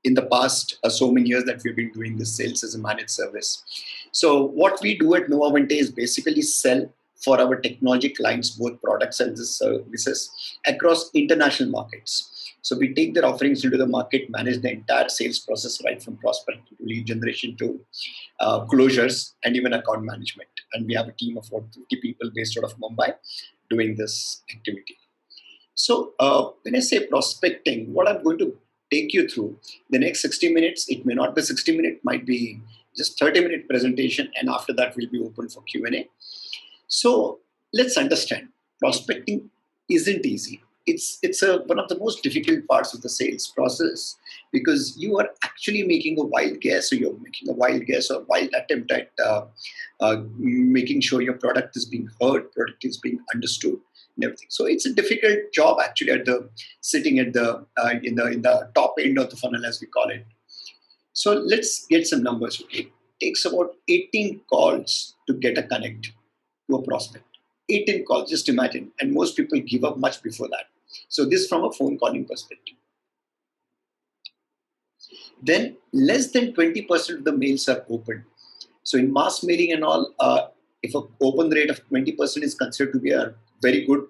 in the past so many years that we've been doing this sales as a managed service. So what we do at Nova Vente is basically sell for our technology clients both products and services across international markets. So we take their offerings into the market, manage the entire sales process right from prospecting to lead generation to closures and even account management. And we have a team of about 50 people based out of Mumbai doing this activity. So when I say prospecting, what I'm going to take you through the next 60 minutes, it may not be 60 minutes, might be just 30-minute presentation, and after that we'll be open for Q&A. So let's understand, prospecting isn't easy. It's one of the most difficult parts of the sales process because you are actually making a wild guess, or you're making a wild guess or wild attempt at making sure your product is being heard, product is being understood, and everything. So it's a difficult job actually at the sitting at the in the top end of the funnel, as we call it. So let's get some numbers. Okay, it takes about 18 calls to get a connect to a prospect. 18 calls, just imagine, and most people give up much before that. So this from a phone calling perspective. Then less than 20% of the mails are opened. So in mass mailing and all, if an open rate of 20% is considered to be a very good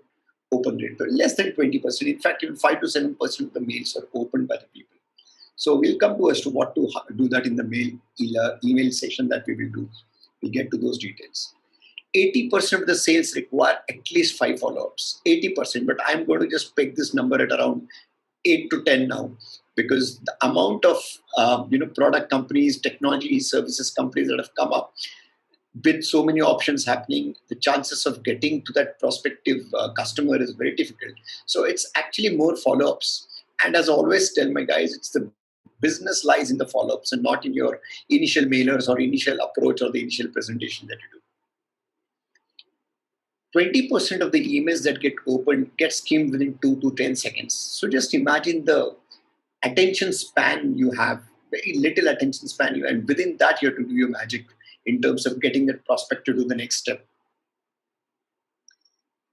open rate, but less than 20%, in fact, even 5 to 7% of the mails are opened by the people. So we'll come to as to what to do that in the email session that we will do. We'll get to those details. 80% of the sales require at least 5 follow-ups. 80%, but I'm going to just pick this number at around 8 to 10 now, because the amount of product companies, technology services companies that have come up with so many options happening, the chances of getting to that prospective customer is very difficult. So it's actually more follow-ups. And as I always tell my guys, it's the business lies in the follow-ups and not in your initial mailers or initial approach or the initial presentation that you do. 20% of the emails that get opened get skimmed within 2 to 10 seconds. So just imagine the attention span you have, very little attention span you have, and within that you have to do your magic in terms of getting that prospect to do the next step.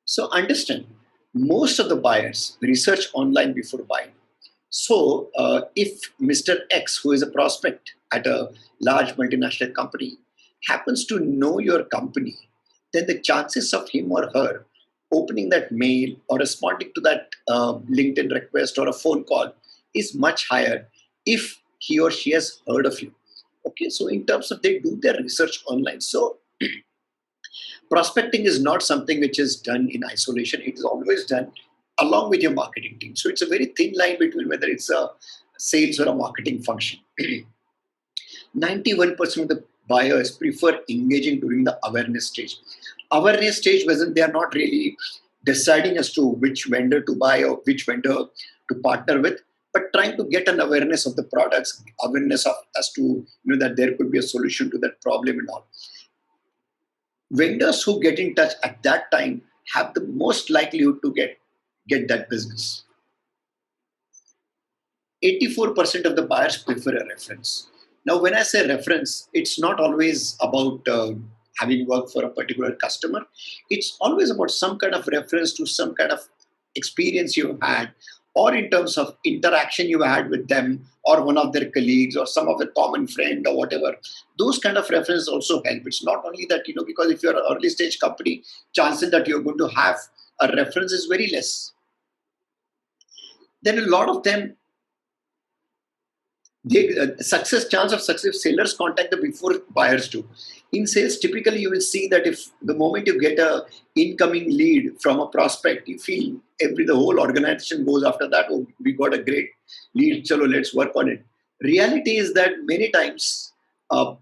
So understand, most of the buyers research online before buying. So if Mr. X, who is a prospect at a large multinational company, happens to know your company, then the chances of him or her opening that mail or responding to that LinkedIn request or a phone call is much higher if he or she has heard of you. Okay, so in terms of they do their research online. So prospecting is not something which is done in isolation. It is always done along with your marketing team. So it's a very thin line between whether it's a sales or a marketing function. 91% of the buyers prefer engaging during the awareness stage. Awareness stage wasn't, they are not really deciding as to which vendor to buy or which vendor to partner with, but trying to get an awareness of the products, awareness of as to that there could be a solution to that problem and all. Vendors who get in touch at that time have the most likelihood to get that business. 84% of the buyers prefer a reference. Now, when I say reference, it's not always about having worked for a particular customer. It's always about some kind of reference to some kind of experience you've had, or in terms of interaction you had with them, or one of their colleagues, or some of the common friend, or whatever. Those kind of references also help. It's not only that, because if you're an early stage company, chances that you're going to have a reference is very less. Then a lot of them, chance of success, sellers contact them before buyers do. In sales, typically you will see that if the moment you get a incoming lead from a prospect, you feel the whole organization goes after that. Oh, we got a great lead, chalo, let's work on it. Reality is that many times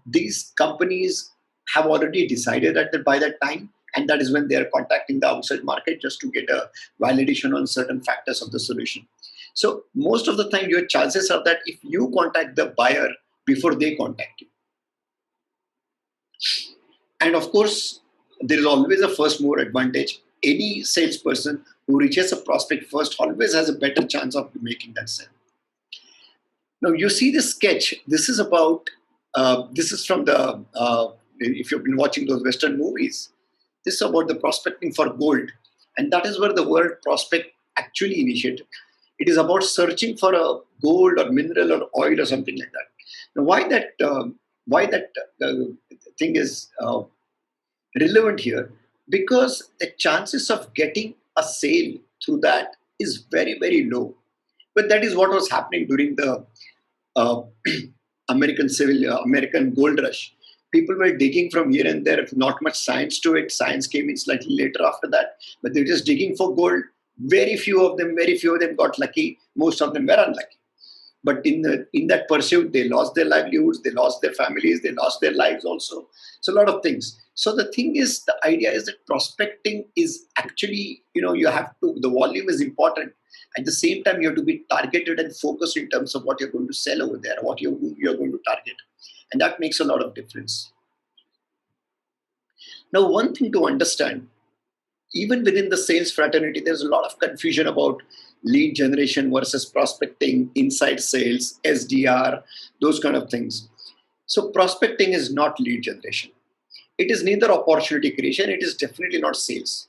these companies have already decided that by that time, and that is when they are contacting the outside market just to get a validation on certain factors of the solution. So most of the time, your chances are that if you contact the buyer before they contact you. And of course, there is always a first mover advantage. Any salesperson who reaches a prospect first always has a better chance of making that sale. Now you see this sketch. This is about, this is from the, if you've been watching those Western movies, this is about the prospecting for gold. And that is where the word prospect actually initiated. It is about searching for a gold or mineral or oil or something like that. Now, why that thing is relevant here? Because the chances of getting a sale through that is very, very low. But that is what was happening during the uh, American gold rush. People were digging from here and there, not much science to it. Science came in slightly later after that, but they were just digging for gold. Very few of them got lucky. Most of them were unlucky. But in that pursuit, they lost their livelihoods, they lost their families, they lost their lives also. So a lot of things. So the thing is, the idea is that prospecting is actually, you have to, the volume is important. At the same time, you have to be targeted and focused in terms of what you're going to sell over there, what you're going to target. And that makes a lot of difference. Now, one thing to understand, even within the sales fraternity, there's a lot of confusion about lead generation versus prospecting, inside sales, SDR, those kind of things. So, prospecting is not lead generation. It is neither opportunity creation, it is definitely not sales.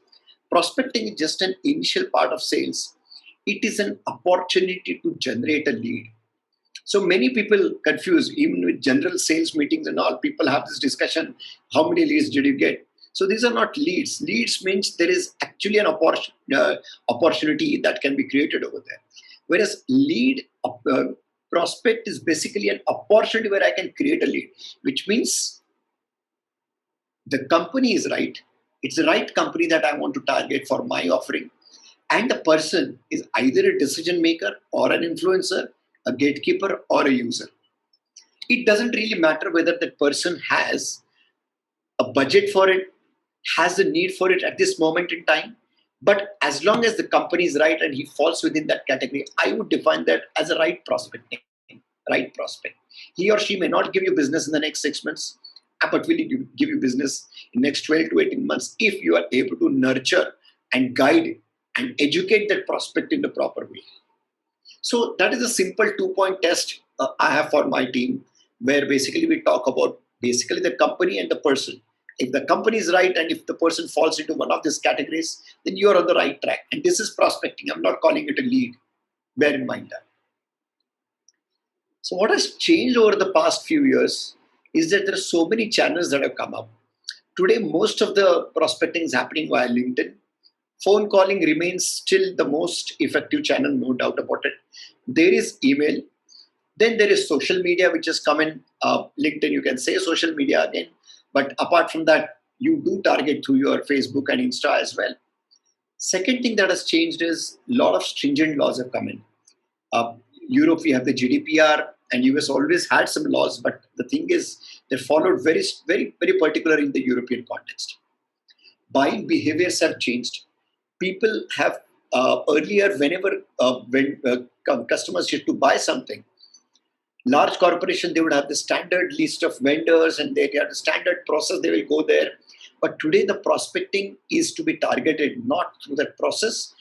Prospecting is just an initial part of sales. It is an opportunity to generate a lead. So many people confuse, even with general sales meetings and all, people have this discussion, how many leads did you get? So these are not leads. Leads means there is actually an opportunity that can be created over there. Whereas prospect is basically an opportunity where I can create a lead, which means the company is right. It's the right company that I want to target for my offering. And the person is either a decision maker or an influencer, a gatekeeper or a user. It doesn't really matter whether that person has a budget for it, has a need for it at this moment in time. But as long as the company is right and he falls within that category, I would define that as a right prospect. Right prospect. He or she may not give you business in the next 6 months, but will give you business in next 12 to 18 months if you are able to nurture and guide and educate that prospect in the proper way. So that is a simple 2-point test I have for my team, where basically we talk about basically the company and the person. If the company is right and if the person falls into one of these categories, then you are on the right track. And this is prospecting. I'm not calling it a lead. Bear in mind that. So what has changed over the past few years is that there are so many channels that have come up. Today, most of the prospecting is happening via LinkedIn. Phone calling remains still the most effective channel, no doubt about it. There is email. Then there is social media, which has come in. LinkedIn, you can say social media again. But apart from that, you do target through your Facebook and Insta as well. Second thing that has changed is a lot of stringent laws have come in. Uh, Europe, we have the GDPR, and US always had some laws, but the thing is, they're followed very, very, very particular in the European context. Buying behaviors have changed. People have earlier, when customers used to buy something, large corporation, they would have the standard list of vendors and they have the standard process, they will go there. But today the prospecting is to be targeted not through that process,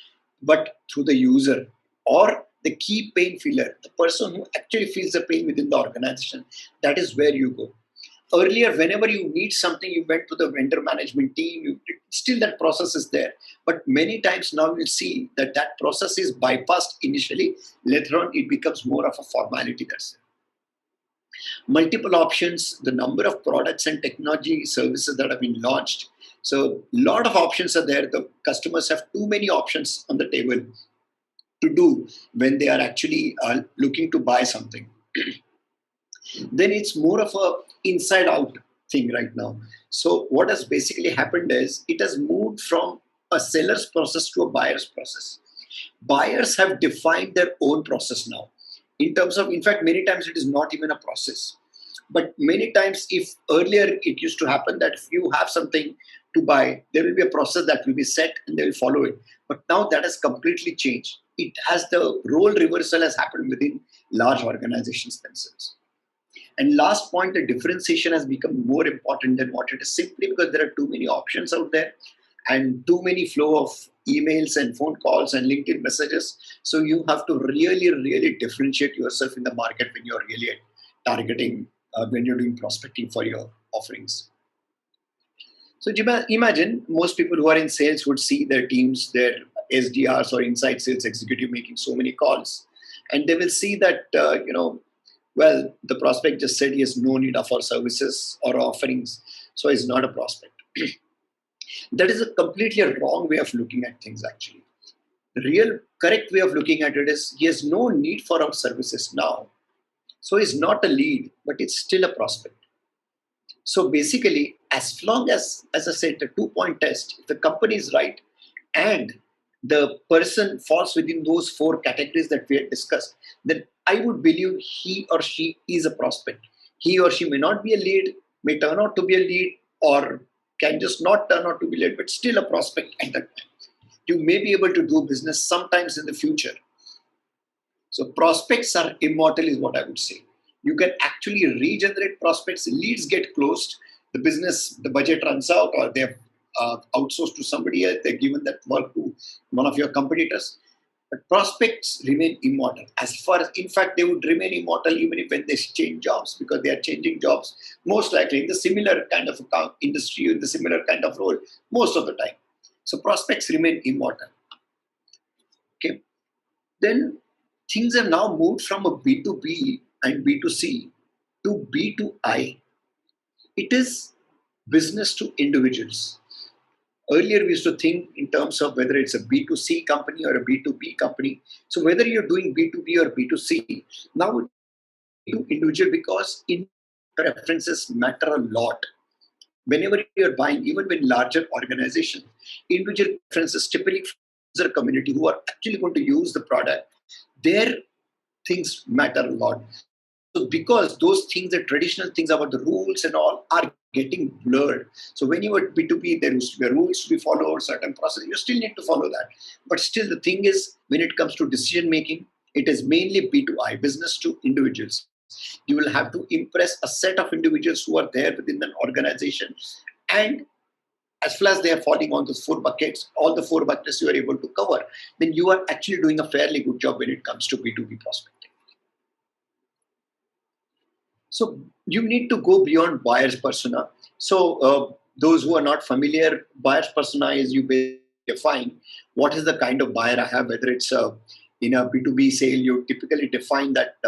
but through the user or the key pain feeler, the person who actually feels the pain within the organization. That is where you go. Earlier, whenever you need something, you went to the vendor management team. Still, that process is there. But many times now you see that that process is bypassed initially. Later on, it becomes more of a formality. That's it. Multiple options, the number of products and technology services that have been launched. So, a lot of options are there. The customers have too many options on the table to do when they are actually looking to buy something. Then it's more of a inside out thing right now. So what has basically happened is it has moved from a seller's process to a buyer's process. Buyers have defined their own process now. In terms of, in fact, many times it is not even a process. But many times, if earlier it used to happen that if you have something to buy, there will be a process that will be set and they will follow it. But now that has completely changed. It has the role reversal has happened within large organizations themselves. And last point, the differentiation has become more important than what it is, simply because there are too many options out there and too many flow of emails and phone calls and LinkedIn messages. So you have to really, really differentiate yourself in the market when you're really targeting, when you're doing prospecting for your offerings. So imagine most people who are in sales would see their teams, their SDRs or inside sales executive making so many calls, and they will see that well, the prospect just said he has no need of our services or offerings, so he's not a prospect. That is a completely wrong way of looking at things. Actually, the real correct way of looking at it is he has no need for our services now, so he's not a lead, but it's still a prospect. So basically, as long as I said, the 2 point test, if the company is right and the person falls within those four categories that we had discussed, then I would believe he or she is a prospect. He or she may not be a lead, may turn out to be a lead, or can just not turn out to be a lead, but still a prospect at that time. You may be able to do business sometimes in the future. So prospects are immortal, is what I would say. You can actually regenerate prospects. Leads get closed, the business, the budget runs out, or they've outsourced to somebody else. They're given that work to one of your competitors. But prospects remain immortal. As far as, in fact, they would remain immortal even if when they change jobs, because they are changing jobs most likely in the similar kind of industry, in the similar kind of role most of the time. So prospects remain immortal. Okay. Then things have now moved from a B2B and B2C to B2I. It is business to individuals. Earlier, we used to think in terms of whether it's a B2C company or a B2B company. So whether you're doing B2B or B2C, now it's to individual, because preferences matter a lot. Whenever you're buying, even with larger organizations, individual preferences typically user community who are actually going to use the product, their things matter a lot. So because those things, the traditional things about the rules and all, are getting blurred. So when you were B2B, there used to be rules to be followed, certain process. You still need to follow that. But still, the thing is, when it comes to decision making, it is mainly B2I, business to individuals. You will have to impress a set of individuals who are there within an organization. And as far as they are falling on those four buckets, all the four buckets you are able to cover, then you are actually doing a fairly good job when it comes to B2B prospecting. So you need to go beyond buyer's persona. So those who are not familiar, buyer's persona is you basically define what is the kind of buyer I have, whether it's in a B2B sale, you typically define that,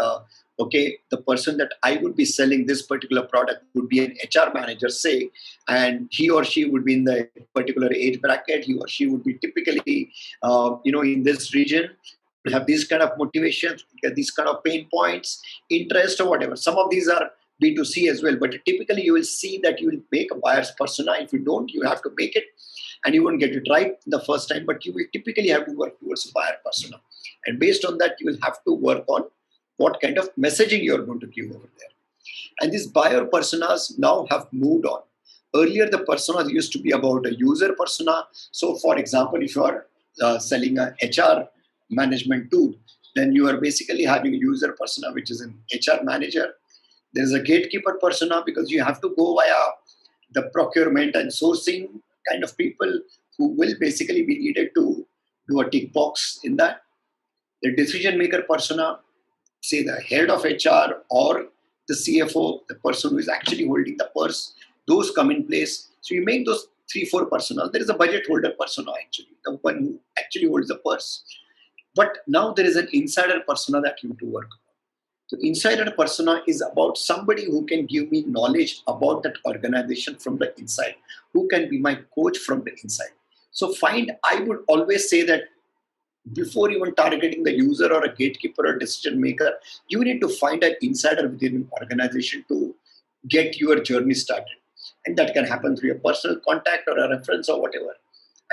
okay, the person that I would be selling this particular product would be an HR manager, say, and he or she would be in the particular age bracket, he or she would be typically, in this region, would have these kind of motivations, get these kind of pain points, interest or whatever. Some of these are B2C as well, but typically you will see that you will make a buyer's persona. If you don't, you have to make it, and you won't get it right the first time, but you will typically have to work towards a buyer persona. And based on that, you will have to work on what kind of messaging you're going to give over there. And these buyer personas now have moved on. Earlier, the personas used to be about a user persona. So, for example, if you are selling a HR management tool, then you are basically having a user persona, which is an HR manager. There's a gatekeeper persona, because you have to go via the procurement and sourcing kind of people who will basically be needed to do a tick box in that. The decision maker persona, say the head of HR or the CFO, the person who is actually holding the purse, those come in place. So you make those 3-4 personas. There is a budget holder persona, actually, the one who actually holds the purse. But now there is an insider persona that you need to work on. So insider persona is about somebody who can give me knowledge about that organization from the inside, who can be my coach from the inside. So I would always say that before even targeting the user or a gatekeeper or decision maker, you need to find an insider within an organization to get your journey started. And that can happen through a personal contact or a reference or whatever.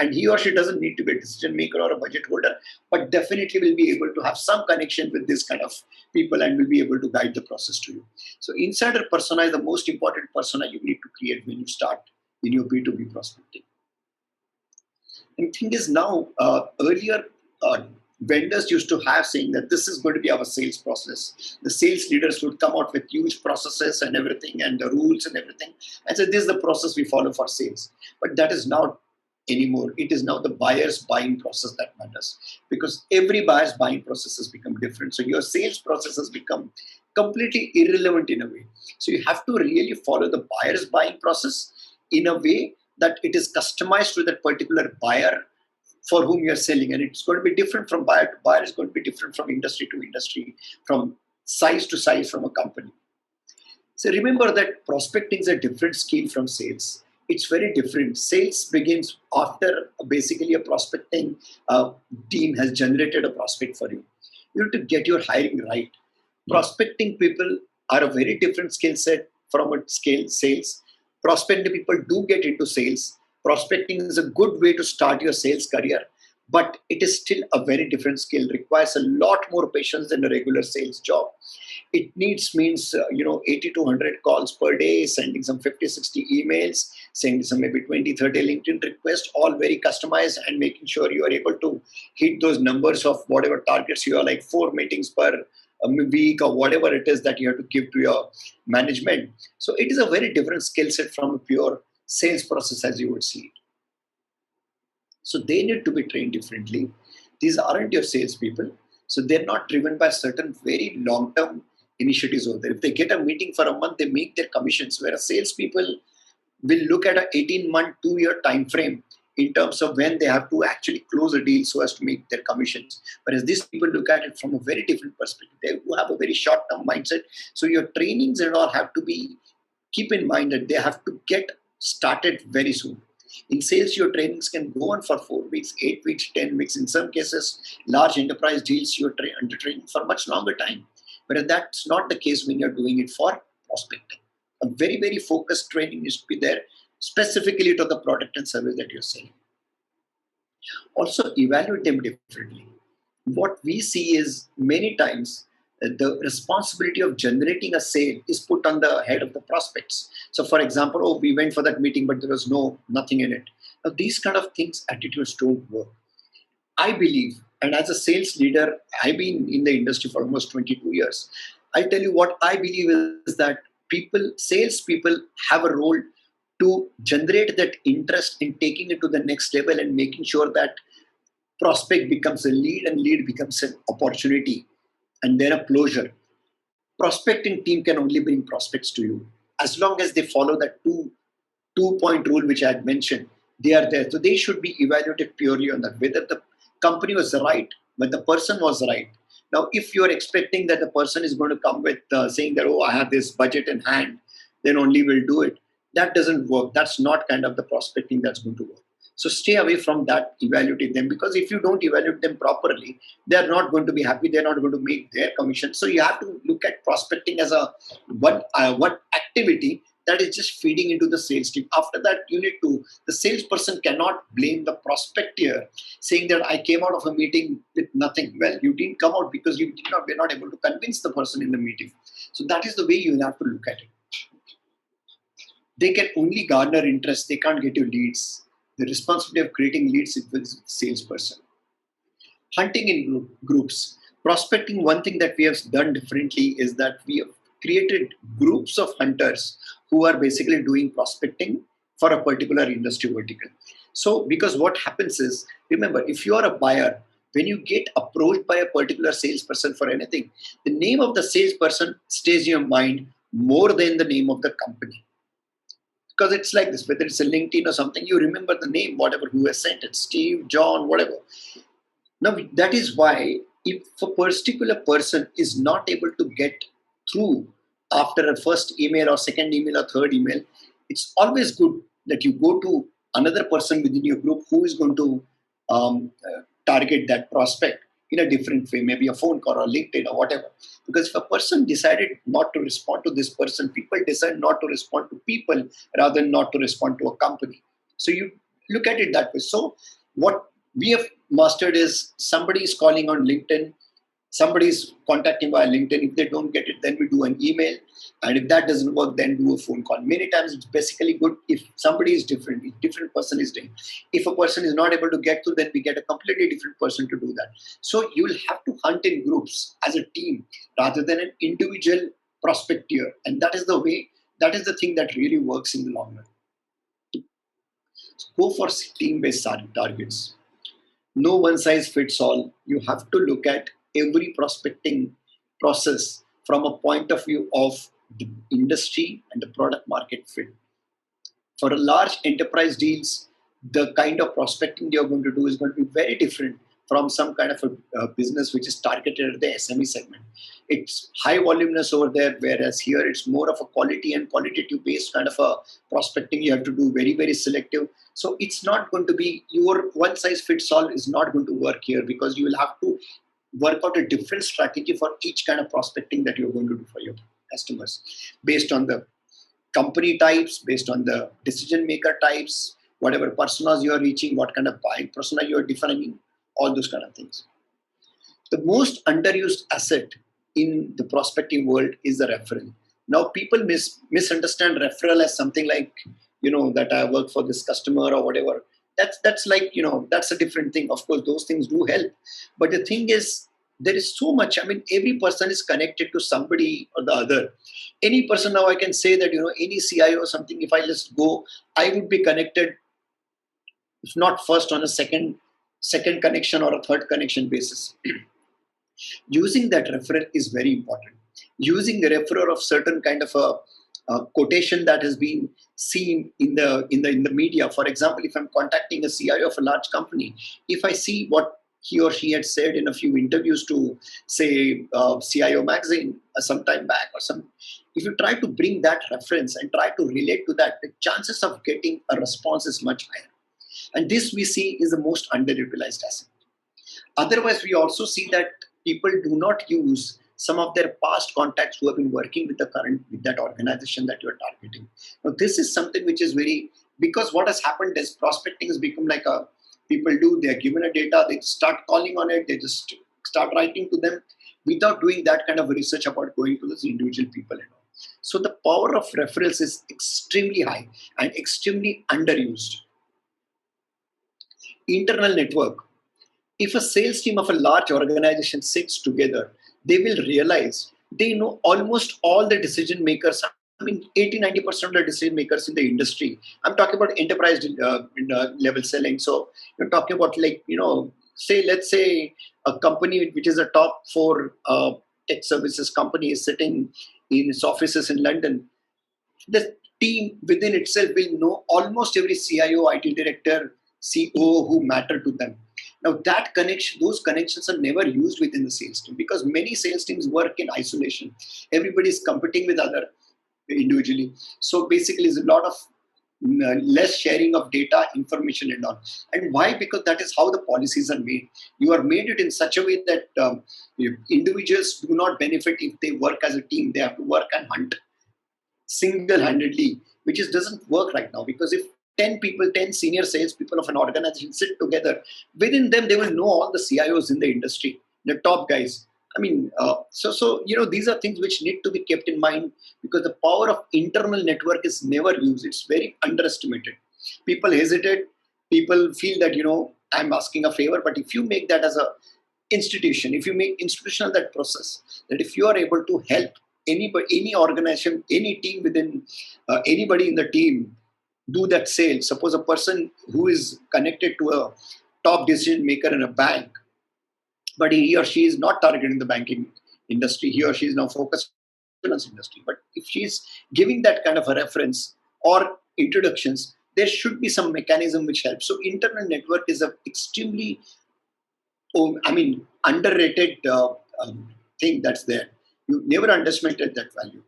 And he or she doesn't need to be a decision maker or a budget holder, but definitely will be able to have some connection with this kind of people and will be able to guide the process to you. So insider persona is the most important persona you need to create when you start in your B2B prospecting. And the thing is now, earlier vendors used to have saying that this is going to be our sales process. The sales leaders would come out with huge processes and everything and the rules and everything and say, this is the process we follow for sales. But that is not anymore. It is now the buyer's buying process that matters, because every buyer's buying process has become different. So your sales process has become completely irrelevant in a way. So you have to really follow the buyer's buying process in a way that it is customized to that particular buyer for whom you're selling. And it's going to be different from buyer to buyer. It's going to be different from industry to industry, from size to size from a company. So remember that prospecting is a different skill from sales. It's very different. Sales begins after basically a prospecting team has generated a prospect for you. You have to get your hiring right. Prospecting people are a very different skill set from a scale sales. Prospecting people do get into sales. Prospecting is a good way to start your sales career, but it is still a very different skill. Requires a lot more patience than a regular sales job. It needs means 80 to 100 calls per day, sending some 50, 60 emails, sending some maybe 20, 30 LinkedIn requests, all very customized, and making sure you are able to hit those numbers of whatever targets you are, like 4 meetings per week or whatever it is that you have to give to your management. So it is a very different skill set from a pure sales process as you would see it. So they need to be trained differently. These aren't your salespeople. So they're not driven by certain very long-term initiatives over there. If they get a meeting for a month, they make their commissions. Whereas salespeople will look at an 18-month, 2-year time frame in terms of when they have to actually close a deal so as to make their commissions. Whereas these people look at it from a very different perspective. They have a very short-term mindset. So your trainings and all have to be, keep in mind that they have to get started very soon. In sales, your trainings can go on for 4 weeks, 8 weeks, 10 weeks. In some cases, large enterprise deals, you're under training for much longer time. But that's not the case when you're doing it for prospecting. A very, very focused training needs to be there, specifically to the product and service that you're selling. Also, evaluate them differently. What we see is many times the responsibility of generating a sale is put on the head of the prospects. So, for example, oh, we went for that meeting, but there was nothing in it. Now, these kind of things, attitudes don't work. I believe, and as a sales leader, I've been in the industry for almost 22 years. I tell you what I believe is that salespeople have a role to generate that interest in taking it to the next level and making sure that prospect becomes a lead and lead becomes an opportunity and then a closure. Prospecting team can only bring prospects to you as long as they follow that two-point rule which I had mentioned. They are there. So they should be evaluated purely on that, whether the company was right, whether the person was right. Now, if you're expecting that the person is going to come with saying that, oh, I have this budget in hand, then only we'll do it. That doesn't work. That's not kind of the prospecting that's going to work. So stay away from that, evaluate them, because if you don't evaluate them properly, they're not going to be happy. They're not going to make their commission. So you have to look at prospecting as a one activity that is just feeding into the sales team. After that, the salesperson cannot blame the prospector saying that I came out of a meeting with nothing. Well, you didn't come out because you were not able to convince the person in the meeting. So that is the way you have to look at it. They can only garner interest. They can't get you leads. The responsibility of creating leads is with the salesperson. Hunting in groups. Prospecting, one thing that we have done differently is that we have created groups of hunters who are basically doing prospecting for a particular industry vertical. So, because what happens is, remember, if you are a buyer, when you get approached by a particular salesperson for anything, the name of the salesperson stays in your mind more than the name of the company. Because it's like this, whether it's a LinkedIn or something, you remember the name, whatever, who has sent it, Steve, John, whatever. Now, that is why if a particular person is not able to get through after a first email or second email or third email, it's always good that you go to another person within your group who is going to target that prospect in a different way, maybe a phone call or LinkedIn or whatever. Because if a person decided not to respond to this person, people decide not to respond to people rather than not to respond to a company. So you look at it that way. So what we have mastered is somebody is calling on LinkedIn, somebody is contacting via LinkedIn. If they don't get it, then we do an email. And if that doesn't work, then do a phone call. Many times it's basically good if somebody is different, if different person is doing. If a person is not able to get through, then we get a completely different person to do that. So you will have to hunt in groups as a team rather than an individual prospector. And that is the way, that is the thing that really works in the long run. So go for team-based targets. No one size fits all. You have to look at every prospecting process from a point of view of the industry and the product market fit. For a large enterprise deals, the kind of prospecting you're going to do is going to be very different from some kind of a business which is targeted at the SME segment. It's high voluminous over there, whereas here it's more of a quality and qualitative based kind of a prospecting. You have to do very, very selective. So it's not going to be your one size fits all is not going to work here, because you will have to work out a different strategy for each kind of prospecting that you're going to do for your customers, based on the company types, based on the decision maker types, whatever personas you are reaching, what kind of buying persona you are defining, all those kind of things. The most underused asset in the prospecting world is the referral. Now, people misunderstand referral as something like, that I work for this customer or whatever. That's like, that's a different thing. Of course, those things do help. But the thing is, there is so much. I mean, every person is connected to somebody or the other. Any person now, I can say that, any CIO or something, if I just go, I would be connected, if not first, on a second connection or a third connection basis. Using that referral is very important. Using the referral of certain kind of a quotation that has been seen in the media. For example, if I'm contacting a CIO of a large company, if I see what he or she had said in a few interviews to, say, CIO magazine some time back or some, if you try to bring that reference and try to relate to that, the chances of getting a response is much higher. And this we see is the most underutilized asset. Otherwise, we also see that people do not use some of their past contacts who have been working with that organization that you are targeting. Now, this is something which is very, because what has happened is prospecting has become like a, people do, they are given a data, they start calling on it, they just start writing to them without doing that kind of research about going to those individual people and all. So the power of referrals is extremely high and extremely underused. Internal network. If a sales team of a large organization sits together, they will realize they know almost all the decision makers. I mean, 80-90% of the decision makers in the industry. I'm talking about enterprise level selling. So you're talking about, like, let's say a company which is a top 4 tech services company is sitting in its offices in London. The team within itself will know almost every CIO, IT director, COO who matter to them. Now, those connections are never used within the sales team, because many sales teams work in isolation. Everybody is competing with other individually. So basically, there's a lot of less sharing of data, information, and all. And why? Because that is how the policies are made. You are made it in such a way that individuals do not benefit if they work as a team. They have to work and hunt single-handedly, which doesn't work right now, because if 10 people, 10 senior sales people of an organization sit together, within them they will know all the CIOs in the industry, the top guys. I mean, these are things which need to be kept in mind, because the power of internal network is never used. It's very underestimated. People hesitate. People feel that, I'm asking a favor. But if you make that as a institution, if you make institutional that process, that if you are able to help anybody, any organization, any team within anybody in the team do that sale. Suppose a person who is connected to a top decision maker in a bank, but he or she is not targeting the banking industry. He or she is now focused on the finance industry. But if she is giving that kind of a reference or introductions, there should be some mechanism which helps. So internal network is an extremely, underrated thing that's there. You never underestimated that value.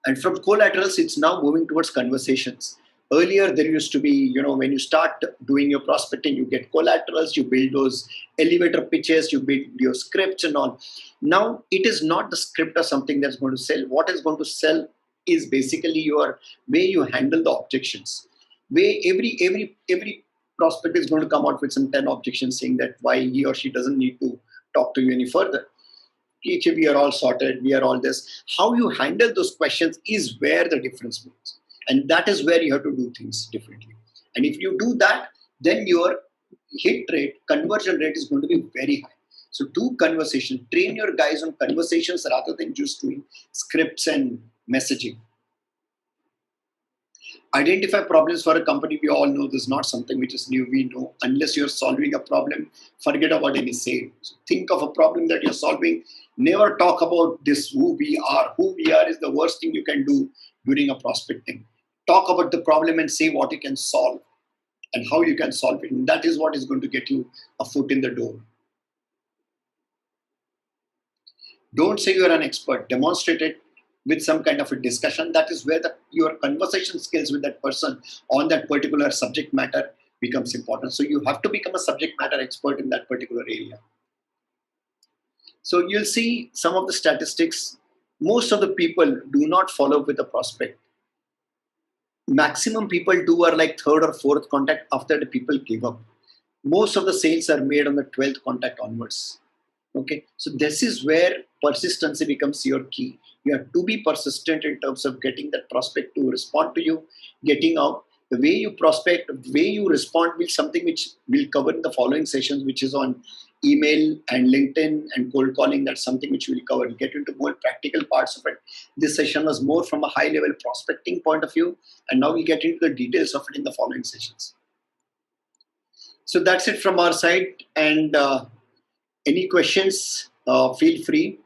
And from collaterals, it's now moving towards conversations. Earlier, there used to be, when you start doing your prospecting, you get collaterals, you build those elevator pitches, you build your scripts and all. Now, it is not the script or something that's going to sell. What is going to sell is basically your way you handle the objections. Way every prospect is going to come out with some 10 objections saying that why he or she doesn't need to talk to you any further. We are all sorted, we are all this. How you handle those questions is where the difference makes. And that is where you have to do things differently. And if you do that, then your hit rate, conversion rate is going to be very high. So do conversation, train your guys on conversations rather than just doing scripts and messaging. Identify problems for a company. We all know this is not something which is new. We know unless you're solving a problem, forget about any sale. So think of a problem that you're solving. Never talk about this, who we are. Who we are is the worst thing you can do during a prospecting. Talk about the problem and say what you can solve. and how you can solve it. And that is what is going to get you a foot in the door. Don't say you're an expert. Demonstrate it with some kind of a discussion. That is where your conversation skills with that person on that particular subject matter becomes important. So you have to become a subject matter expert in that particular area. So you'll see some of the statistics. Most of the people do not follow up with the prospect. Maximum people do are like third or fourth contact after the people give up. Most of the sales are made on the 12th contact onwards. Okay, so this is where persistency becomes your key. You have to be persistent in terms of getting that prospect to respond to you, getting out. The way you prospect, the way you respond will something which we'll cover in the following sessions, which is on email and LinkedIn and cold calling. That's something which we'll cover. We'll get into more practical parts of it. This session was more from a high level prospecting point of view, and now we get into the details of it in the following sessions. So that's it from our side, and any questions, feel free.